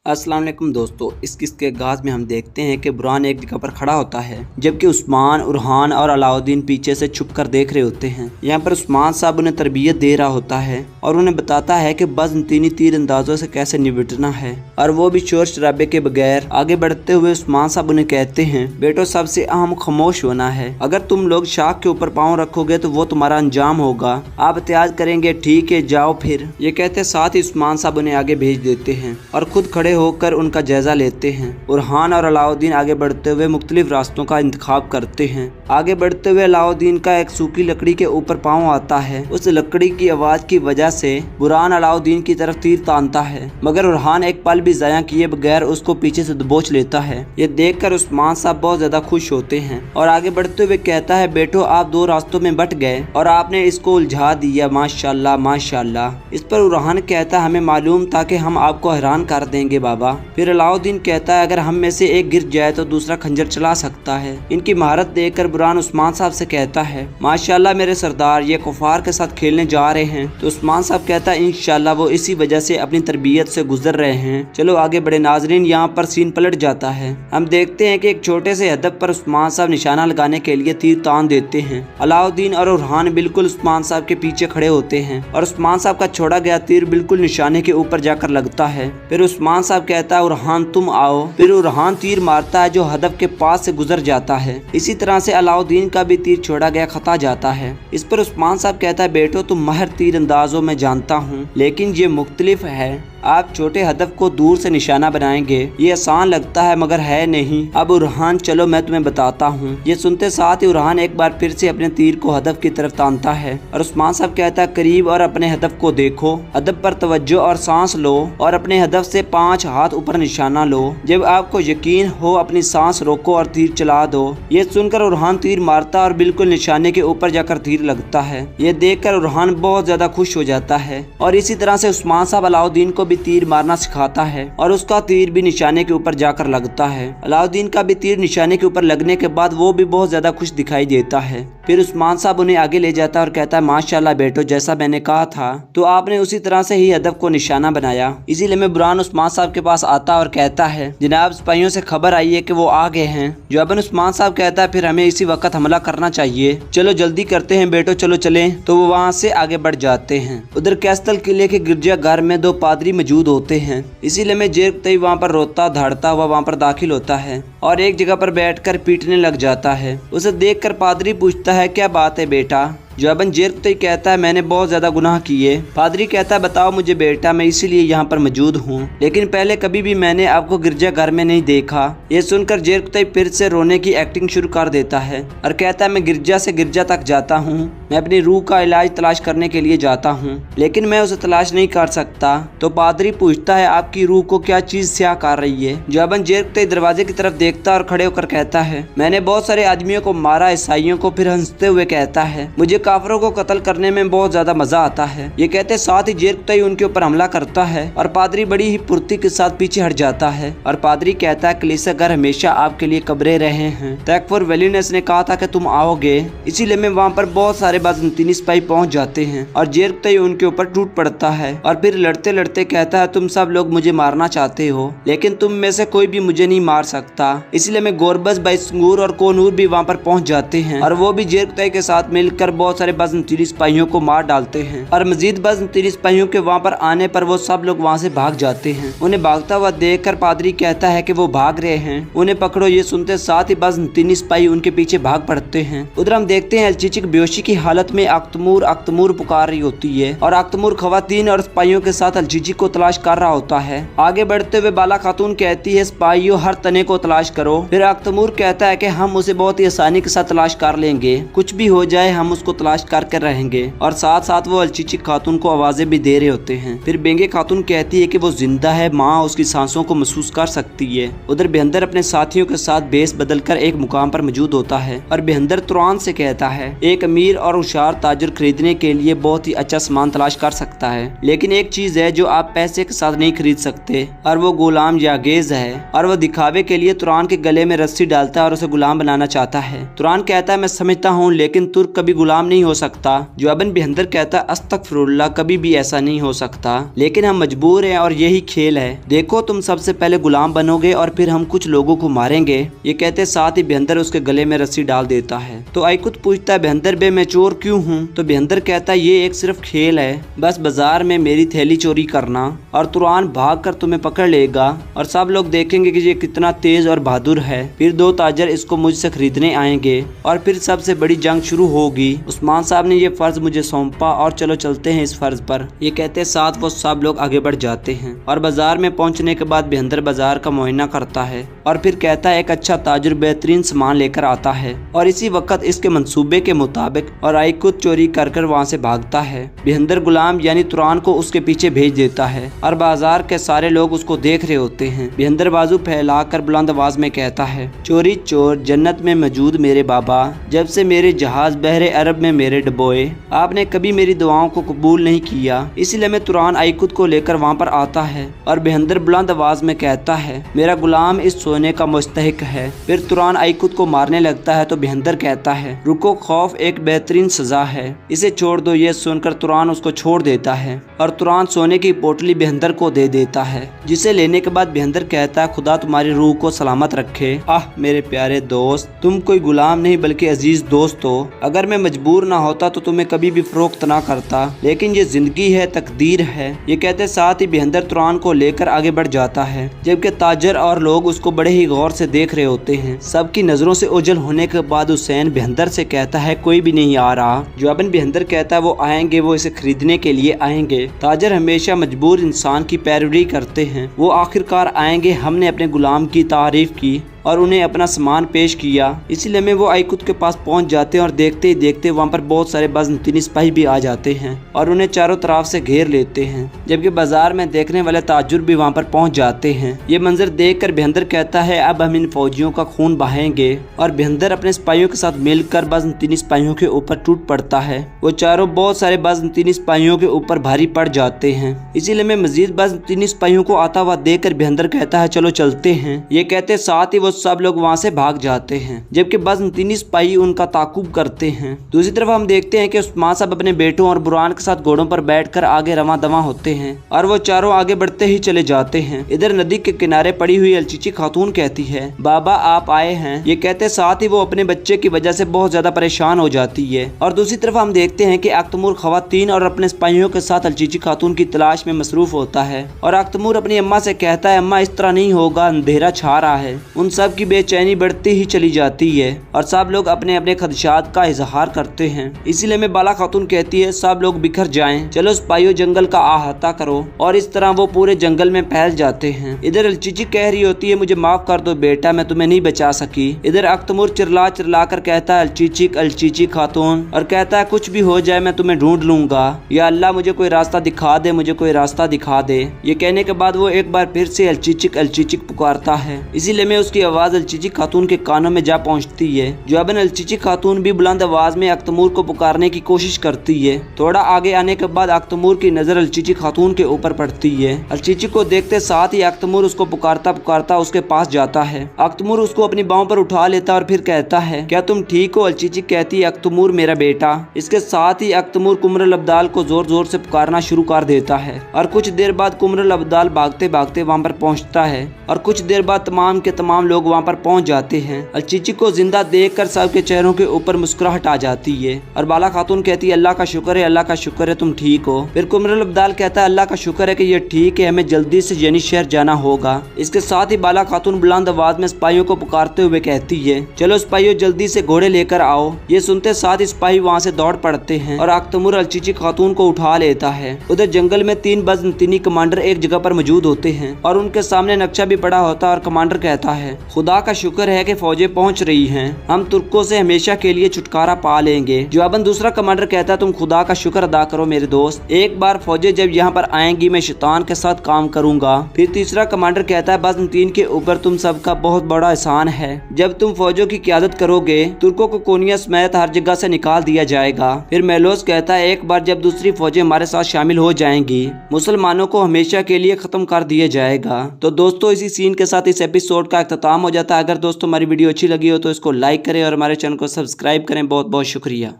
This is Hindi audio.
अस्सलाम वालेकुम दोस्तों, इस किस्से के आगाज़ में हम देखते हैं कि बुरहान एक जगह पर खड़ा होता है जबकि उस्मान, उरहान और अलाउद्दीन पीछे से छुप कर देख रहे होते हैं। यहाँ पर उस्मान साहब उन्हें तरबियत दे रहा होता है और उन्हें बताता है कि बज़ंतीनी तीर अंदाजों से कैसे निपटना है और वो भी शोर शराबे के बगैर। आगे बढ़ते हुए उस्मान साहब उन्हें कहते हैं, बेटो सबसे अहम खामोश होना है। अगर तुम लोग शाख के ऊपर पाँव रखोगे तो वो तुम्हारा अंजाम होगा। आप एहतियात करेंगे, ठीक है जाओ फिर। ये कहते साथ ही उस्मान साहब उन्हें आगे भेज देते हैं और खुद खड़े होकर उनका जायजा लेते हैं। उरहान और अलाउद्दीन आगे बढ़ते हुए मुख्तलिफ रास्तों का इंतखाब करते हैं। आगे बढ़ते हुए अलाउद्दीन का एक सूखी लकड़ी के ऊपर पाँव आता है। उस लकड़ी की आवाज की वजह से बुरहान अलाउद्दीन की तरफ तीर तानता है, मगर उरहान एक पल भी ज़ाया किए बगैर उसको पीछे से दबोच लेता है। ये देखकर उस्मान साहब बहुत ज्यादा खुश होते हैं और आगे बढ़ते हुए कहता है, बेटो आप दो रास्तों में बट गए और आपने इसको उलझा दिया, माशाल्लाह माशाल्लाह। इस पर उरहान कहता है, हमें मालूम था कि हम आपको हैरान कर देंगे बाबा। फिर अलाउद्दीन कहता है, अगर हम में से एक गिर जाए तो दूसरा खंजर चला सकता है। इनकी महारत देखकर बुरहान उस्मान साहब से कहता है, माशाल्लाह मेरे सरदार, ये कुफार के साथ खेलने जा रहे हैं। तो उस्मान साहब कहता है, इंशाल्लाह वो इसी वजह से अपनी तरबियत से गुजर रहे हैं। चलो आगे बड़े नाजरीन, यहाँ पर सीन पलट जाता है। हम देखते हैं कि एक छोटे से हदफ पर उस्मान साहब निशाना लगाने के लिए तीर तान देते हैं। अलाउद्दीन और उरहान बिल्कुल उस्मान साहब के पीछे खड़े होते हैं और उस्मान साहब का छोड़ा गया तीर बिल्कुल निशाने के ऊपर जाकर लगता है। फिर उस्मान साहब कहता है, उरहान तुम आओ। फिर उरहान तीर मारता है जो हदफ के पास से गुजर जाता है। इसी तरह से अलाउद्दीन का भी तीर छोड़ा गया खता जाता है। इस पर उस्मान साहब कहता है, बेटो तुम माहिर तीर अंदाजों में जानता हूँ, लेकिन ये मुख्तलिफ है। आप छोटे हदफ को दूर से निशाना बनाएंगे, ये आसान लगता है मगर है नहीं। अब उरहान चलो मैं तुम्हें बताता हूँ। ये सुनते साथ ही उरहान एक बार फिर से अपने तीर को हदफ की तरफ तानता है और उस्मान साहब कहता है, करीब और अपने हदफ को देखो, हदफ पर तवज्जो और सांस लो और अपने हदफ से 5 हाथ ऊपर निशाना लो। जब आपको यकीन हो अपनी सांस रोको और तीर चला दो। ये सुनकर उरहान तीर मारता और बिल्कुल निशाने के ऊपर जाकर तीर लगता है। ये देखकर उरहान बहुत ज्यादा खुश हो जाता है और इसी तरह से उस्मान साहब अलाउद्दीन को तीर मारना सिखाता है और उसका तीर भी निशाने के ऊपर जाकर लगता है। अलाउद्दीन का भी तीर निशाने के ऊपर लगने के बाद वो भी बहुत ज्यादा खुश दिखाई देता है। फिर उस्मान साहब उन्हें आगे ले जाता है और कहता है, माशाल्लाह बेटो, जैसा मैंने कहा था तो आपने उसी तरह से ही हदफ को निशाना बनाया। इसीलिए मैं बुरहान उस्मान साहब के पास आता और कहता है, जनाब सिपाहियों से खबर आई है कि वो आ गए हैं। जवाबन उस्मान साहब कहता है, फिर हमें इसी वक्त हमला करना चाहिए। चलो जल्दी करते हैं बेटो, चलो चले। तो वो वहाँ से आगे बढ़ जाते हैं। उधर कैस्टल किले के गिरजाघर में 2 पादरी मौजूद होते हैं। इसीलिए मैं जेरतई वहाँ पर रोता धाड़ता हुआ वहाँ पर दाखिल होता है और एक जगह पर बैठकर पीटने लग जाता है। उसे देखकर पादरी पूछता है, क्या बात है बेटा? जवाबन जेरतई कहता है, मैंने बहुत ज्यादा गुनाह किए। पादरी कहता है, बताओ मुझे बेटा, मैं इसीलिए यहाँ पर मौजूद हूँ, लेकिन पहले कभी भी मैंने आपको गिरजाघर में नहीं देखा। ये सुनकर जेरतई फिर से रोने की एक्टिंग शुरू कर देता है और कहता है, मैं गिरजा से गिरजा तक जाता हूँ, मैं अपनी रूह का इलाज तलाश करने के लिए जाता हूँ, लेकिन मैं उसे तलाश नहीं कर सकता। तो पादरी पूछता है, आपकी रूह को क्या चीज स्याह कर रही है? जवाबन जेरतई दरवाजे की तरफ देखता और खड़े होकर कहता है, मैंने बहुत सारे आदमियों को मारा, ईसाइयों को। फिर हंसते हुए कहता है, मुझे काफिरों को कत्ल करने में बहुत ज्यादा मजा आता है। ये कहते साथ ही जेरतई उनके ऊपर हमला करता है और पादरी बड़ी ही फुर्ती के साथ पीछे हट जाता है और पादरी कहता है, कलीसियाघर हमेशा आपके लिए कब्रे रहे हैं। तकफुर वेलिनेस ने कहा था कि तुम आओगे, इसीलिए मैं वहाँ पर बहुत सारे बाज़ंतीनी सिपाही पहुँच जाते हैं और जेरतई उनके ऊपर टूट पड़ता है और फिर लड़ते लड़ते कहता है, तुम सब लोग मुझे मारना चाहते हो, लेकिन तुम में से कोई भी मुझे नहीं मार सकता। इसलिए मैं गोरबस, बैसंगूर और कोनूर भी वहाँ पर पहुँच जाते हैं और वो भी जेरतई के साथ मिलकर बहुत सारे बाज़ंतीनी सिपाहियों को मार डालते हैं और मजीद बाज़ंतीनी सिपाहियों के वहाँ पर आने पर वो सब लोग वहाँ से भाग जाते हैं। उन्हें भागता हुआ देखकर पादरी कहता है कि वो भाग रहे हैं, उन्हें पकड़ो। ये सुनते साथ ही बाज़ंतीनी सिपाही उनके पीछे भाग पड़ते हैं। उधर हम देखते हैं अलचिचिक बेहोशी की हालत में अख्तमूर अख्तमूर पुकार रही होती है और अख्तमूर खवातीन और सिपाहियों के साथ अलचिचिक को तलाश कर रहा होता है। आगे बढ़ते हुए बाला खातून कहती है, सिपाहियों हर तने को तलाश करो। फिर अख्तमूर कहता है कि हम उसे बहुत ही आसानी के साथ तलाश कर लेंगे, कुछ भी हो जाए हम उसको तलाश करके रहेंगे। और साथ साथ वो अलचिचिक खातून को आवाजें भी दे रहे होते हैं। फिर बेंगे खातून कहती है कि वो जिंदा है, माँ उसकी सांसों को महसूस कर सकती है। उधर बेहंदर अपने साथियों के साथ बेस बदलकर एक मुकाम पर मौजूद होता है और बेहंदर तुरान से कहता है, एक अमीर और होशियार ताजर खरीदने के लिए बहुत ही अच्छा सामान तलाश कर सकता है, लेकिन एक चीज है जो आप पैसे के साथ नहीं खरीद सकते और वो गुलाम यागेज है। और वो दिखावे के लिए तुरान के गले में रस्सी डालता है और उसे गुलाम बनाना चाहता है। तुरान कहता है, मैं समझता हूँ, लेकिन तुर्क कभी गुलाम नहीं नहीं हो सकता। जुआबन बिहंदर कहता अस्तगफिरुल्लाह, कभी भी ऐसा नहीं हो सकता, लेकिन हम मजबूर हैं और यही खेल है। देखो तुम सबसे पहले गुलाम बनोगे और फिर हम कुछ लोगों को मारेंगे। ये कहते साथ ही बिहंदर उसके गले में रस्सी डाल देता है। तो आइकुत पूछता है बिहंदर बे मैं चोर क्यों हूँ? तो बिहंदर कहता है ये एक सिर्फ खेल है, बस बाजार में मेरी थैली चोरी करना और तुरान भाग कर तुम्हें पकड़ लेगा और सब लोग देखेंगे कि ये कितना तेज और बहादुर है। फिर दो ताजर इसको मुझसे खरीदने आएंगे और फिर सबसे बड़ी जंग शुरू होगी। उस्मान साहब ने ये फर्ज मुझे सौंपा और चलो चलते हैं इस फर्ज पर। ये कहते साथ वो सब लोग आगे बढ़ जाते हैं और बाजार में पहुंचने के बाद बिहंदर बाजार का मुआयना करता है और फिर कहता है एक अच्छा ताजर बेहतरीन सामान लेकर आता है और इसी वक्त इसके मंसूबे के मुताबिक और आइकुत चोरी कर कर वहाँ से भागता है। बिहंदर गुलाम यानी तुरान को उसके पीछे भेज देता है और बाजार के सारे लोग उसको देख रहे होते हैं। बिहंदर बाजू फैलाकर बुलंद आवाज में कहता है चोरी चोर जन्नत में मौजूद मेरे बाबा, जब से मेरे जहाज बहरे अरब में मेरे डबोए, आपने कभी मेरी दुआओं को कबूल नहीं किया, इसलिए मैं तुरान आइकुत को लेकर वहाँ पर आता है। और बिहंदर बुलंद आवाज में कहता है मेरा गुलाम इस सोने का मुस्तहिक है। फिर तुरान आइकुत को मारने लगता है तो बिहंदर कहता है रुको, खौफ एक बेहतरीन सजा है, इसे छोड़ दो। ये सुनकर तुरान उसको छोड़ देता है और तुरान सोने की पोटली बिहंदर को दे देता है, जिसे लेने के बाद बिहंदर कहता है खुदा तुम्हारी रूह को सलामत रखे। आह मेरे प्यारे दोस्त, तुम कोई गुलाम नहीं बल्कि अजीज दोस्त हो। अगर मैं मजबूर ना होता तो तुम्हें कभी भी फरोख्त ना करता, लेकिन ये जिंदगी है, तकदीर है। ये कहते साथ ही बिहंदर तुरान को लेकर आगे बढ़ जाता है, जबकि ताजर और लोग उसको बड़े ही गौर से देख रहे होते हैं। सबकी नजरों से ओझल होने के बाद हुसैन बिहंदर से कहता है कोई भी नहीं आ रहा। जुआबन बिहंदर कहता है वो आएंगे, वो इसे खरीदने के लिए आएंगे। ताजर हमेशा मजबूर इंसान की पैरवी करते हैं, वो आखिरकार आएंगे। हमने अपने गुलाम की तारीफ की और उन्हें अपना सामान पेश किया, इसीलिए में वो आइकुत के पास पहुंच जाते हैं और देखते ही देखते वहाँ पर बहुत सारे बाज़ंतीनी सिपाही भी आ जाते हैं और उन्हें चारों तरफ से घेर लेते हैं, जबकि बाजार में देखने वाले ताजुर भी वहाँ पर पहुंच जाते हैं। ये मंजर देखकर बिहंदर कहता है अब हम इन फौजियों का खून बहाएंगे और बिहंदर अपने सिपाहियों के साथ मिलकर बाज़ंतीनी सिपाहियों के ऊपर टूट पड़ता है। वो चारों बहुत सारे बाज़ंतीनी सिपाहियों के ऊपर भारी पड़ जाते हैं, इसीलिए में मजीद बाज़ंतीनी सिपाहियों को आता हुआ देखकर बिहंदर कहता है चलो चलते हैं। ये कहते साथ ही वो सब लोग वहां से भाग जाते हैं, जबकि बाज़ंतीनी सिपाही उनका ताकुब करते हैं। दूसरी तरफ हम देखते हैं कि उस्मान साहब अपने बेटों और बुरहान के साथ घोड़ों पर बैठकर आगे रवां दवां होते हैं और वो चारों आगे बढ़ते ही चले जाते हैं। इधर नदी के किनारे पड़ी हुई अलचीची खातून कहती है बाबा आप आए हैं। ये कहते साथ ही वो अपने बच्चे की वजह से बहुत ज्यादा परेशान हो जाती है। और दूसरी तरफ हम देखते हैं कि अख्तमूर खवातीन और अपने सिपाहियों के साथ अलचीची खातून की तलाश में मसरूफ होता है और अख्तमूर अपनी अम्मा से कहता है अम्मा इस तरह नहीं होगा, अंधेरा छा रहा है। उन सब की बेचैनी बढ़ती ही चली जाती है और सब लोग अपने अपने खदशात का इजहार करते हैं। इसीलिए में बाला खातून कहती है सब लोग बिखर जाएं, चलो सिपाहियों जंगल का अहाता करो। और इस तरह वो पूरे जंगल में फैल जाते हैं। इधर अलचीची कह रही होती है मुझे माफ कर दो बेटा, मैं तुम्हें नहीं बचा सकी। इधर अख्तमूर चिल्ला चिल्ला कर कहता है अलचीची खातून, और कहता है कुछ भी हो जाए मैं तुम्हें ढूंढ लूंगा, या अल्लाह मुझे कोई रास्ता दिखा दे, मुझे कोई रास्ता दिखा दे। ये कहने के बाद वो एक बार फिर से अलचीची पुकारता है। इसीलिए में उसकी आवाज अलचीची खातून के कानों में जा पहुंचती है। जुआबन अलचीची खातून भी बुलंद आवाज में अख्तमूर को पुकारने की कोशिश करती है। थोड़ा आगे आने के बाद अख्तमूर की नजर अलचीची खातून के ऊपर पड़ती है। अलचीची को देखते साथ ही अख्तमूर उसको पुकारता पुकारता उसके पास जाता है। अख्तमूर उसको अपनी बाहों पर उठा लेता और फिर कहता है क्या तुम ठीक हो? अलचीची कहती है अख्तमूर मेरा बेटा। इसके साथ ही अख्तमूर कुमरुल अब्दाल को जोर जोर से पुकारना शुरू कर देता है और कुछ देर बाद कुमरुल अब्दाल भागते भागते वहाँ पर पहुँचता है और कुछ देर बाद तमाम के तमाम लोग वहाँ पर पहुँच जाते हैं। अलचीची को जिंदा देखकर सबके चेहरों के ऊपर मुस्कुराहट आ जाती है और बाला खातून कहती है अल्लाह का शुक्र है, अल्लाह का शुक्र है तुम ठीक हो। फिर कुमरुल अब्दाल कहता है अल्लाह का शुक्र है कि ये ठीक है, हमें जल्दी से जनी शहर जाना होगा। इसके साथ ही बाला खातून बुलंद आवाज में सिपाहियों को पुकारते हुए कहती है चलो सिपाहियों जल्दी से घोड़े लेकर आओ। ये सुनते साथ ही सिपाही वहाँ से दौड़ पड़ते हैं और अख्तमूर अलचीची खातून को उठा लेता है। उधर जंगल में 3 बाज़ंतीनी कमांडर एक जगह पर मौजूद होते हैं और उनके सामने नक्शा भी पड़ा होता है और कमांडर कहता है खुदा का शुक्र है कि फौजें पहुंच रही हैं, हम तुर्कों से हमेशा के लिए छुटकारा पा लेंगे। जवाबन दूसरा कमांडर कहता है तुम खुदा का शुक्र अदा करो मेरे दोस्त, एक बार फौजें जब यहाँ पर आएंगी मैं शैतान के साथ काम करूंगा। फिर तीसरा कमांडर कहता है बाज़ंतीन के ऊपर तुम सबका बहुत बड़ा एहसान है, जब तुम फौजों की क़यादत करोगे तुर्कों को कोनिया समेत हर जगह से निकाल दिया जाएगा। फिर मेलोस कहता है एक बार जब दूसरी फौजें हमारे साथ शामिल हो जाएंगी मुसलमानों को हमेशा के लिए खत्म कर दिया जाएगा। तो दोस्तों इसी सीन के साथ इस एपिसोड का इख्तिताम हो जाता है। अगर दोस्तों हमारी वीडियो अच्छी लगी हो तो इसको लाइक करें और हमारे चैनल को सब्सक्राइब करें। बहुत बहुत शुक्रिया।